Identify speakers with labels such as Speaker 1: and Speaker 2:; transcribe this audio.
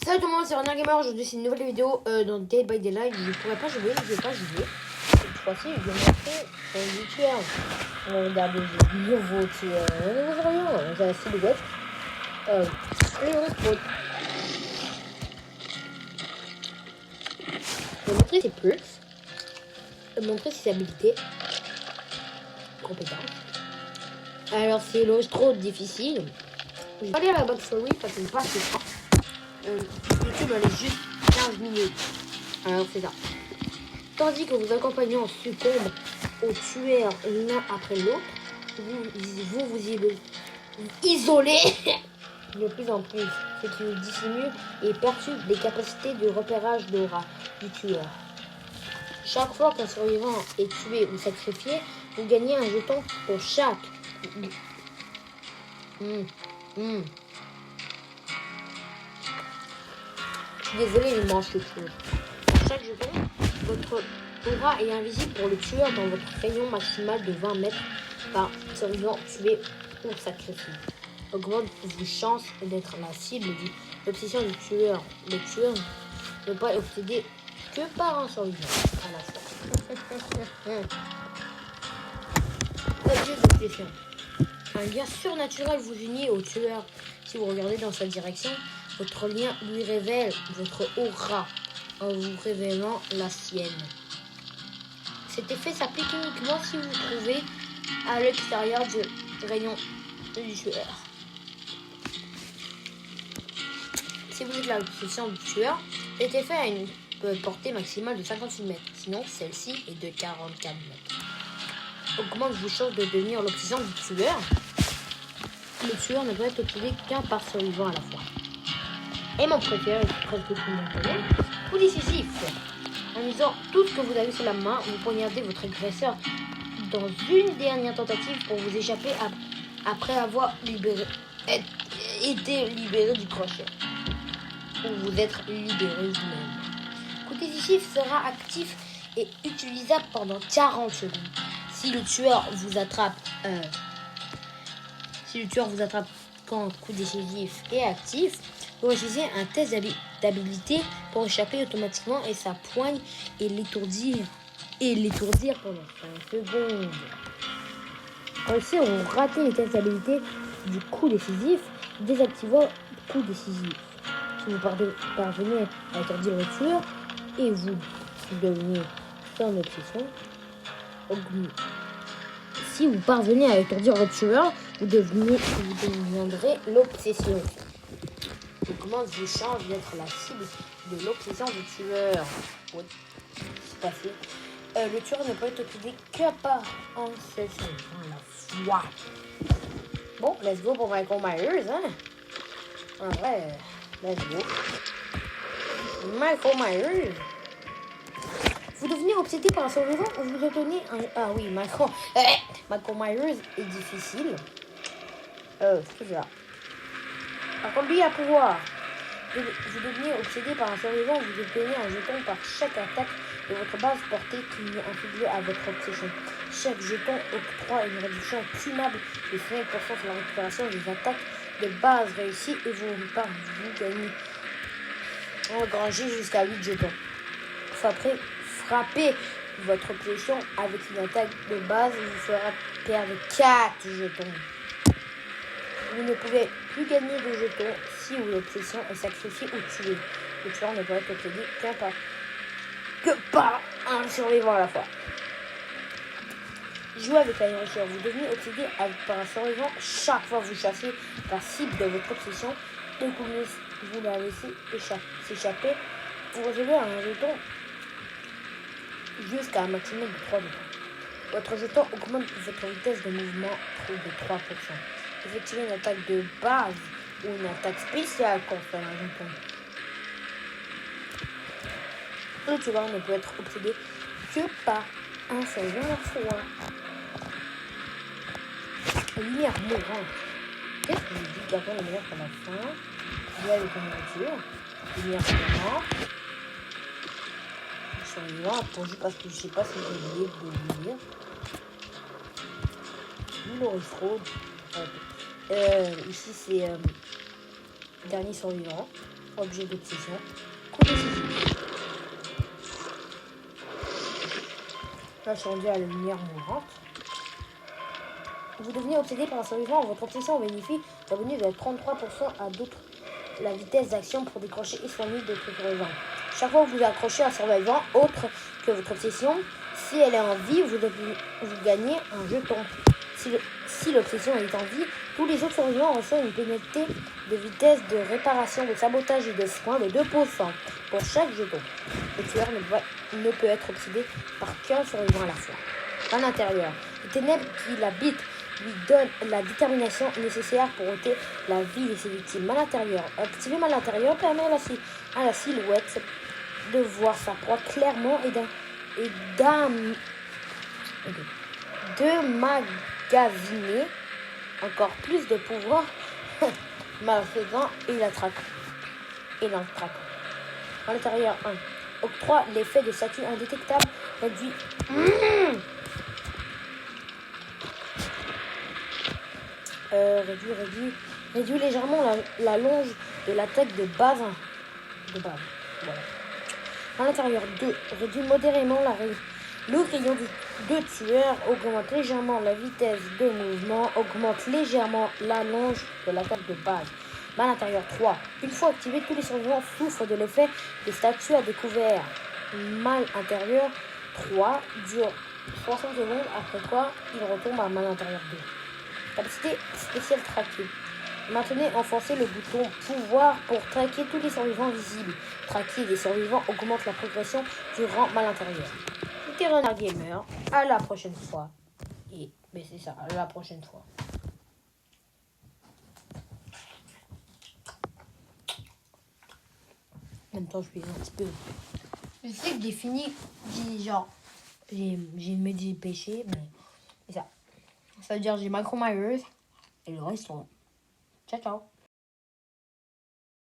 Speaker 1: Salut tout le monde, c'est Renard Gamer. Aujourd'hui, c'est une nouvelle vidéo dans Dead by Daylight. Je ne pourrais pas jouer, je ne vais pas jouer. Cette fois-ci, je vais montrer un tueur. On va regarder le nouveau tueur. Nous voyons, on a la silhouette. Et on explose. Je vais montrer ses pulses. Je vais montrer ses habilités. Compétences. Alors, c'est l'os trop difficile. Je vais pas lire la backstory parce que c'est pas assez fort. YouTube elle est juste 15 minutes. Alors c'est ça. Tandis que vos accompagnants succombent aux tueurs l'un après l'autre, vous isolez de plus en plus, ce qui dissimule et perturbe les capacités de repérage d'aura du tueur. Chaque fois qu'un survivant est tué ou sacrifié, vous gagnez un jeton pour chaque. Je suis désolé, il mange quelque chose. À chaque jeton, votre aura est invisible pour le tueur dans votre rayon maximal de 20 mètres par survivant tué ou sacrifié. Augmente vos chances d'être la cible de l'obsession du tueur. Le tueur ne peut pas être obsédé que par un survivant à la fois. Adieu d'obsession. Un lien surnaturel vous unit au tueur. Si vous regardez dans sa direction, votre lien lui révèle votre aura en vous révélant la sienne. Cet effet s'applique uniquement si vous vous trouvez à l'extérieur du rayon du tueur. Si vous êtes la position du tueur, cet effet a une portée maximale de 58 mètres. Sinon, celle-ci est de 44 mètres. Augmente vos chances de devenir l'obsession du tueur. Le tueur ne peut être obsédé qu'un par survivant à la fois. Et mon préféré, presque tout le monde connaît, coup décisif. En usant tout ce que vous avez sous la main, vous poignardez votre agresseur dans une dernière tentative pour vous échapper après avoir été libéré du crochet. Ou vous êtes libéré vous-même. Coup décisif sera actif et utilisable pendant 40 secondes. Si le tueur vous attrape quand coup décisif est actif, vous réussissez un test d'habilité pour échapper automatiquement et sa poigne et l'étourdir pendant 5 secondes. Aussi, vous ratez les tests d'habilité du coup décisif, désactivant le coup décisif. Si vous parvenez à étourdir le tueur et vous devenez sans obsession, si vous parvenez à étourdir votre tueur, vous deviendrez l'obsession. Comment je change d'être la cible de l'obsession du tueur. Oui, c'est passé. Le tueur ne peut être obsédé que par un seul survivant, la foi. Bon, let's go pour Michael Myers, hein. En vrai, let's go. Michael Myers. Vous devenez obsédé par un survivant ou vous devenez un... Ah oui, Michael Myers est difficile. C'est ça. Par contre, lui a pouvoir. Vous devenez obsédé par un survivant, vous obtenez un jeton par chaque attaque de votre base portée qui est infligée à votre obsession. Chaque jeton octroie une réduction cumulable de 5% sur la récupération des attaques de base réussies et vous gagnez engrangé jusqu'à 8 jetons. Frappez votre obsession avec une attaque de base vous fera perdre 4 jetons. Vous ne pouvez plus gagner de jetons si l'obsession est sacrifiée ou tuée. Le tueur ne peut être obsédé que par un survivant à la fois. Jouez avec la nourriture. Vous devenez obsédé par un survivant chaque fois que vous chassez la cible de votre obsession et que vous la laissez s'échapper. Vous recevez un jeton jusqu'à un maximum de 3 jetons. Votre jeton augmente votre vitesse de mouvement de 3%. Effectuez une attaque de base ou une attaque spéciale contre un jeton. Le tueur ne peut être obsédé que par un survivant à la fois. Lumière mourante. Qu'est-ce que vous dites d'avoir la lumière pour la fin? Jouer avec la nourriture. Lumière mourante. Survivant attendu parce que je sais pas si j'ai oublié de le lire. Laurie Fraude. Ici c'est dernier survivant. Objet d'obsession. Coup décisif. Là, je suis rendu à la lumière mourante. Vous devenez obsédé par un survivant. Votre obsession bénéficie d'un bonus de 33% à d'autres. La vitesse d'action pour décrocher et soigner d'autres survivants. Chaque fois que vous accrochez un survivant autre que votre obsession, si elle est en vie, vous gagnez un jeton. Si l'obsession est en vie, tous les autres survivants reçoivent une pénalité de vitesse de réparation, de sabotage et de soins de 2% pour chaque jeton. Le tueur ne peut être obsédé par qu'un survivant à la fois. À l'intérieur, les ténèbres qui l'habitent lui donnent la détermination nécessaire pour ôter la vie de ses victimes. À l'intérieur, activer à l'intérieur permet à la silhouette de voir sa proie clairement et de magasiner encore plus de pouvoir malfaisant et la traque. À l'intérieur 1. Octroie l'effet de statut indétectable réduit. Réduit légèrement la longe de l'attaque de base. Voilà. À l'intérieur 2. Réduit modérément le rayon de tueur, augmente légèrement la vitesse de mouvement, augmente légèrement la longe de l'attaque de base. À l'intérieur 3. Une fois activé, tous les survivants souffrent de l'effet des statues à découvert. Mal intérieur 3 dure 60 secondes, après quoi il retombe à mal intérieur 2. Capacité spéciale traquée. Maintenez enfoncé le bouton pouvoir pour traquer tous les survivants visibles. Traquer les survivants augmente la progression durant mal intérieur. C'était Renard Gamer. À la prochaine fois. Mais c'est ça, à la prochaine fois. En même temps, je suis un petit peu. Je sais que j'ai fini. J'ai mes 10 péchés, mais c'est ça. Ça veut dire j'ai Michael Myers et le reste, ciao ciao.